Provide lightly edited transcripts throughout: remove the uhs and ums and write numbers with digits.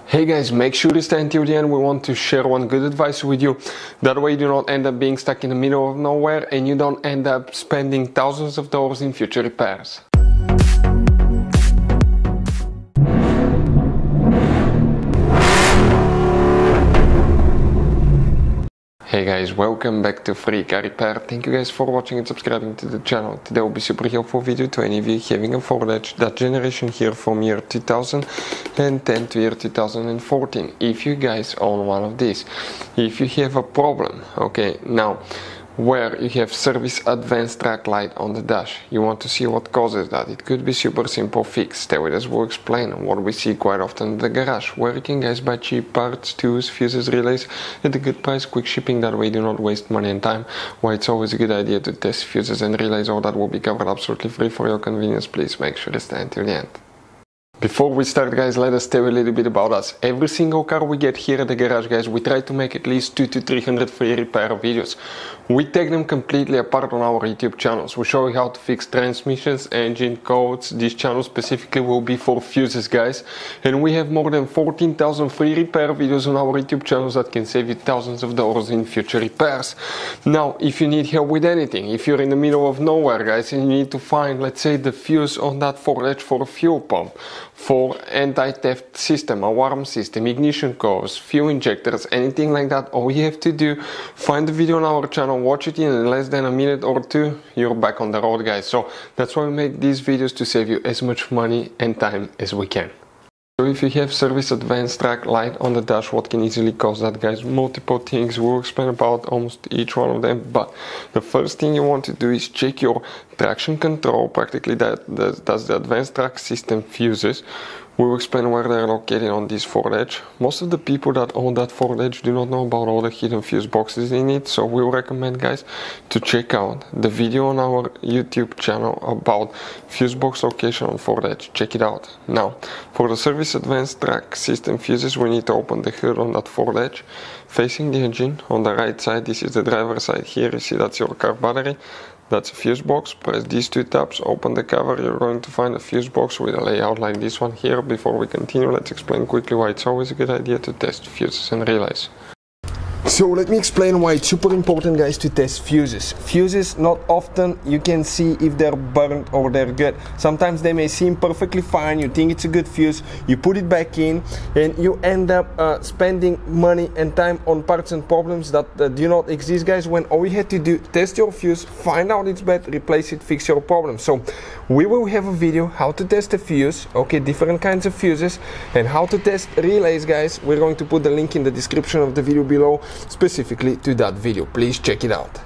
Hey guys, make sure to stay until the end. We want to share one good advice with you. That way you do not end up being stuck in the middle of nowhere and you don't end up spending thousands of dollars in future repairs. Hey guys, welcome back to Free Car Repair. Thank you guys for watching and subscribing to the channel. Today will be super helpful video to any of you having a Ford Edge, that generation here from year 2010 to year 2014. If you guys own one of these, if you have a problem, okay, now where you have service Advancetrac light on the dash, you want to see what causes that. It could be super simple fix. Stay with us, we'll explain what we see quite often in the garage, where you can guys buy cheap parts, tools, fuses, relays at a good price, quick shipping, that way you do not waste money and time. Why it's always a good idea to test fuses and relays. All that will be covered absolutely free for your convenience. Please make sure to stay until the end. Before we start guys, let us tell you a little bit about us. Every single car we get here at the garage guys, we try to make at least 200 to 300 free repair videos. We take them completely apart on our YouTube channels. We show you how to fix transmissions, engine codes. This channel specifically will be for fuses guys. And we have more than 14,000 free repair videos on our YouTube channels that can save you thousands of dollars in future repairs. Now, if you need help with anything, if you're in the middle of nowhere guys and you need to find, let's say, the fuse on that Ford Edge for a fuel pump, for anti-theft system, alarm system, ignition codes, fuel injectors, anything like that, all you have to do, find the video on our channel, watch it in less than a minute or two, you're back on the road guys. So that's why we make these videos, to save you as much money and time as we can. So if you have service Advancetrac light on the dash, what can easily cause that guys? Multiple things. We'll explain about almost each one of them, but the first thing you want to do is check your traction control. Practically that's the Advancetrac system fuses. We will explain where they're located on this Ford Edge. Most of the people that own that Ford Edge do not know about all the hidden fuse boxes in it, so we will recommend guys to check out the video on our YouTube channel about fuse box location on Ford Edge. Check it out. Now, for the service Advancetrac system fuses, we need to open the hood on that Ford Edge, facing the engine. On the right side, this is the driver's side here, you see that's your car battery. That's a fuse box. Press these two tabs, open the cover, you're going to find a fuse box with a layout like this one here. Before we continue, let's explain quickly why it's always a good idea to test fuses and relays. So let me explain why it's super important guys to test fuses. Fuses, not often you can see if they're burnt or they're good. Sometimes they may seem perfectly fine, you think it's a good fuse, you put it back in and you end up spending money and time on parts and problems that do not exist guys, when all you had to do, test your fuse, find out it's bad, replace it, fix your problem. So we will have a video how to test a fuse, okay, different kinds of fuses, and how to test relays guys. We're going to put the link in the description of the video below specifically to that video. Please check it out.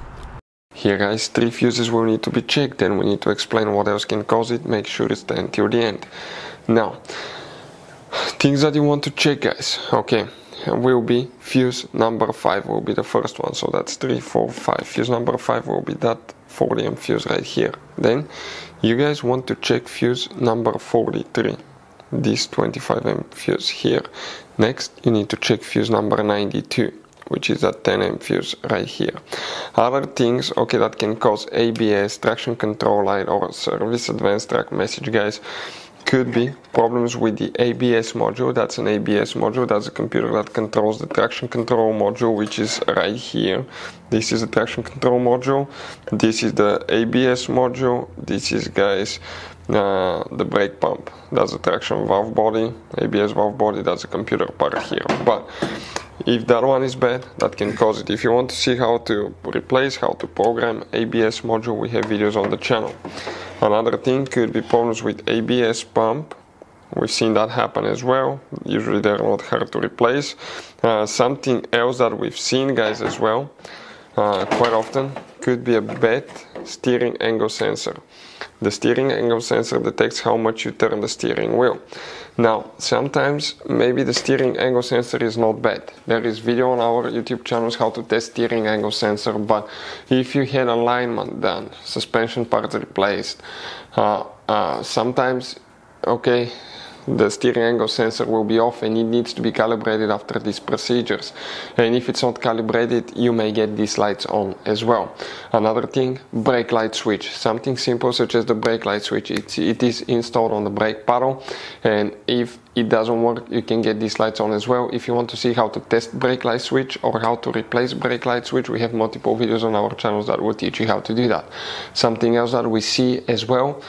Here guys, 3 fuses will need to be checked, and we need to explain what else can cause it. Make sure to stay until the end. Now, things that you want to check guys, okay, will be fuse number 5 will be the first one. So that's 3, 4, 5. Fuse number 5 will be that 40 amp fuse right here. Then you guys want to check fuse number 43, this 25 amp fuse here. Next you need to check fuse number 92, which is that 10 amp fuse right here. Other things, okay, that can cause ABS, traction control light, or service Advancetrac message guys, could be problems with the ABS module. That's an ABS module, that's a computer that controls the traction control module, which is right here. This is the traction control module, this is the ABS module, this is guys the brake pump, that's the traction valve body, ABS valve body, that's a computer part here. But if that one is bad, that can cause it. If you want to see how to replace, how to program ABS module, we have videos on the channel. Another thing could be problems with ABS pump. We've seen that happen as well. Usually they're not hard to replace. Something else that we've seen guys as well, quite often, could be a bad steering angle sensor. The steering angle sensor detects how much you turn the steering wheel. Now, sometimes maybe the steering angle sensor is not bad. There is video on our YouTube channels how to test steering angle sensor, but if you had alignment done, suspension parts replaced, sometimes, okay, the steering angle sensor will be off and it needs to be calibrated after these procedures. And if it's not calibrated, you may get these lights on as well. Another thing, brake light switch. Something simple such as the brake light switch. It is installed on the brake paddle, and if it doesn't work, you can get these lights on as well. If you want to see how to test brake light switch or how to replace brake light switch, we have multiple videos on our channels that will teach you how to do that. Something else that we see as well,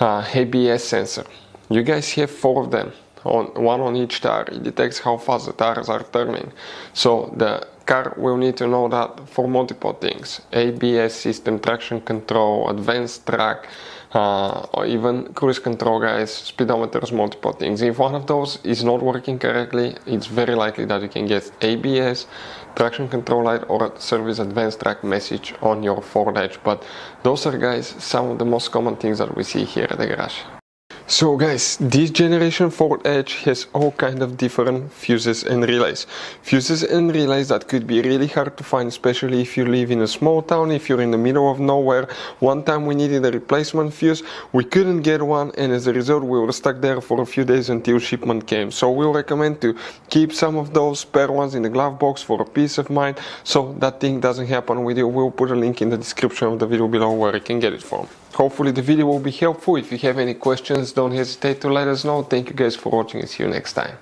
ABS sensor. You guys have 4 of them, one on each tire. It detects how fast the tires are turning. So the car will need to know that for multiple things: ABS system, traction control, Advancetrac, or even cruise control, guys, speedometers, multiple things. If one of those is not working correctly, it's very likely that you can get ABS, traction control light, or service Advancetrac message on your Ford Edge. But those are, guys, some of the most common things that we see here at the garage. So guys, this generation Ford Edge has all kind of different fuses and relays. Fuses and relays that could be really hard to find, especially if you live in a small town, if you're in the middle of nowhere. One time we needed a replacement fuse, we couldn't get one, and as a result we were stuck there for a few days until shipment came. So we'll recommend to keep some of those spare ones in the glove box for a peace of mind, so that thing doesn't happen with you. We'll put a link in the description of the video below where you can get it from. Hopefully the video will be helpful. If you have any questions, don't hesitate to let us know. Thank you guys for watching and see you next time.